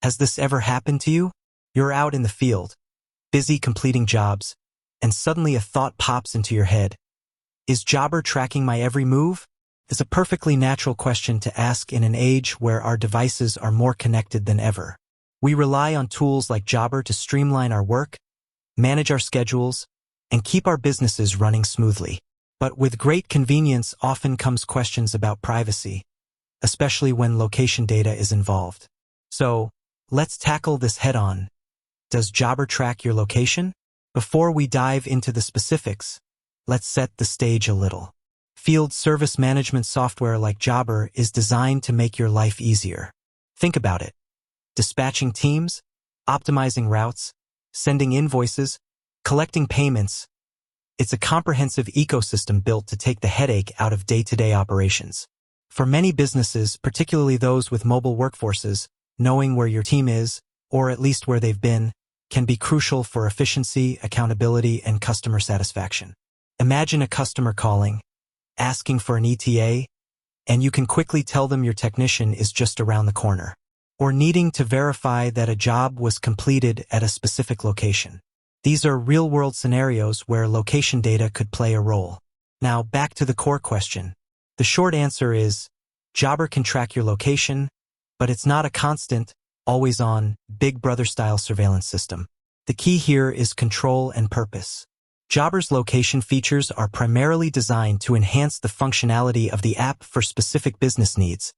Has this ever happened to you? You're out in the field, busy completing jobs, and suddenly a thought pops into your head. Is Jobber tracking my every move? It's a perfectly natural question to ask in an age where our devices are more connected than ever. We rely on tools like Jobber to streamline our work, manage our schedules, and keep our businesses running smoothly. But with great convenience often comes questions about privacy, especially when location data is involved. So, let's tackle this head-on. Does Jobber track your location? Before we dive into the specifics, let's set the stage a little. Field service management software like Jobber is designed to make your life easier. Think about it. Dispatching teams, optimizing routes, sending invoices, collecting payments. It's a comprehensive ecosystem built to take the headache out of day-to-day operations. For many businesses, particularly those with mobile workforces, knowing where your team is, or at least where they've been, can be crucial for efficiency, accountability, and customer satisfaction. Imagine a customer calling, asking for an ETA, and you can quickly tell them your technician is just around the corner, or needing to verify that a job was completed at a specific location. These are real-world scenarios where location data could play a role. Now, back to the core question. The short answer is, Jobber can track your location, but it's not a constant, always-on, Big Brother-style surveillance system. The key here is control and purpose. Jobber's location features are primarily designed to enhance the functionality of the app for specific business needs,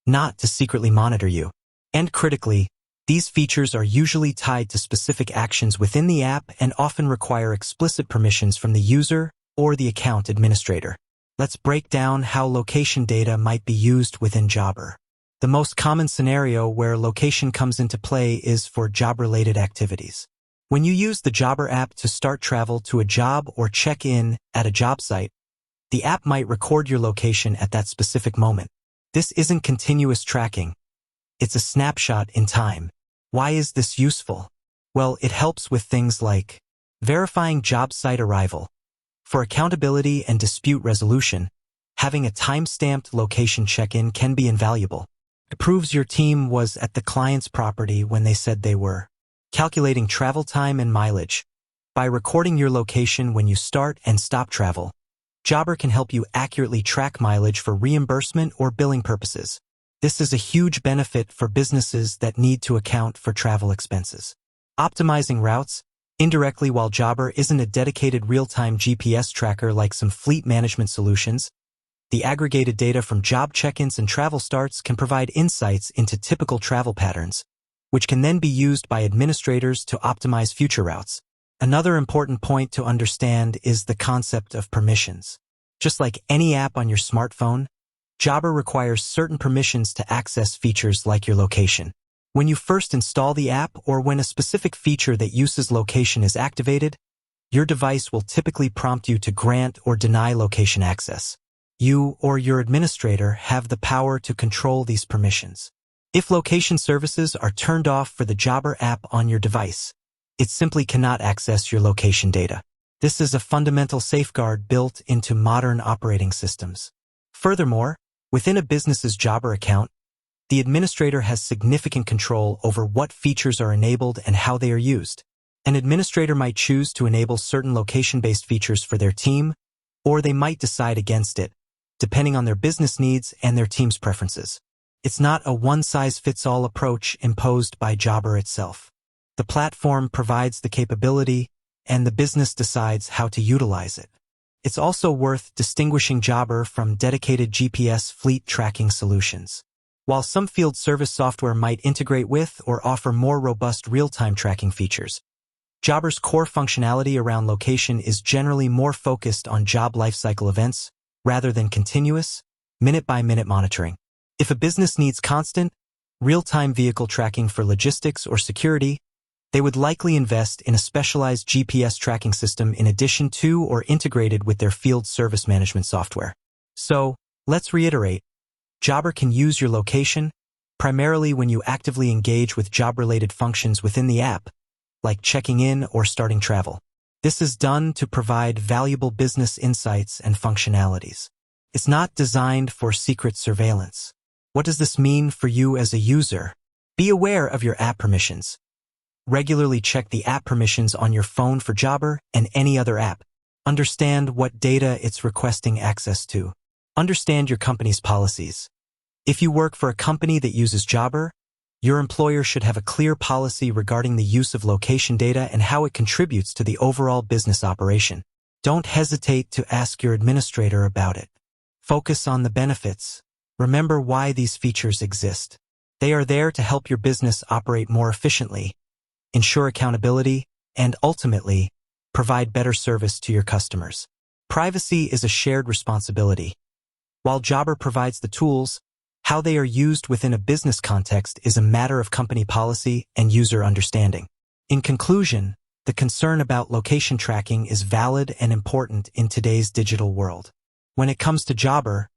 not to secretly monitor you. And critically, these features are usually tied to specific actions within the app and often require explicit permissions from the user or the account administrator. Let's break down how location data might be used within Jobber. The most common scenario where location comes into play is for job-related activities. When you use the Jobber app to start travel to a job or check in at a job site, the app might record your location at that specific moment. This isn't continuous tracking. It's a snapshot in time. Why is this useful? Well, it helps with things like verifying job site arrival. For accountability and dispute resolution, having a time-stamped location check-in can be invaluable. It proves your team was at the client's property when they said they were. Calculating travel time and mileage. By recording your location when you start and stop travel, Jobber can help you accurately track mileage for reimbursement or billing purposes. This is a huge benefit for businesses that need to account for travel expenses. Optimizing routes. Indirectly, while Jobber isn't a dedicated real-time GPS tracker like some fleet management solutions, the aggregated data from job check-ins and travel starts can provide insights into typical travel patterns, which can then be used by administrators to optimize future routes. Another important point to understand is the concept of permissions. Just like any app on your smartphone, Jobber requires certain permissions to access features like your location. When you first install the app or when a specific feature that uses location is activated, your device will typically prompt you to grant or deny location access. You or your administrator have the power to control these permissions. If location services are turned off for the Jobber app on your device, it simply cannot access your location data. This is a fundamental safeguard built into modern operating systems. Furthermore, within a business's Jobber account, the administrator has significant control over what features are enabled and how they are used. An administrator might choose to enable certain location-based features for their team, or they might decide against it, depending on their business needs and their team's preferences. It's not a one-size-fits-all approach imposed by Jobber itself. The platform provides the capability, and the business decides how to utilize it. It's also worth distinguishing Jobber from dedicated GPS fleet tracking solutions. While some field service software might integrate with or offer more robust real-time tracking features, Jobber's core functionality around location is generally more focused on job lifecycle events rather than continuous, minute-by-minute monitoring. If a business needs constant, real-time vehicle tracking for logistics or security, they would likely invest in a specialized GPS tracking system in addition to or integrated with their field service management software. So, let's reiterate. Jobber can use your location primarily when you actively engage with job-related functions within the app, like checking in or starting travel. This is done to provide valuable business insights and functionalities. It's not designed for secret surveillance. What does this mean for you as a user? Be aware of your app permissions. Regularly check the app permissions on your phone for Jobber and any other app. Understand what data it's requesting access to. Understand your company's policies. If you work for a company that uses Jobber, your employer should have a clear policy regarding the use of location data and how it contributes to the overall business operation. Don't hesitate to ask your administrator about it. Focus on the benefits. Remember why these features exist. They are there to help your business operate more efficiently, ensure accountability, and ultimately, provide better service to your customers. Privacy is a shared responsibility. While Jobber provides the tools, how they are used within a business context is a matter of company policy and user understanding. In conclusion, the concern about location tracking is valid and important in today's digital world. When it comes to Jobber,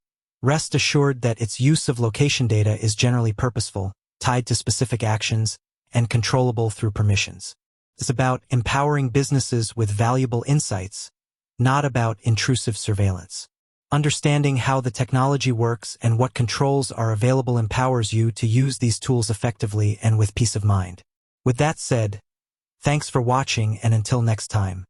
rest assured that its use of location data is generally purposeful, tied to specific actions, and controllable through permissions. It's about empowering businesses with valuable insights, not about intrusive surveillance. Understanding how the technology works and what controls are available empowers you to use these tools effectively and with peace of mind. With that said, thanks for watching, and until next time.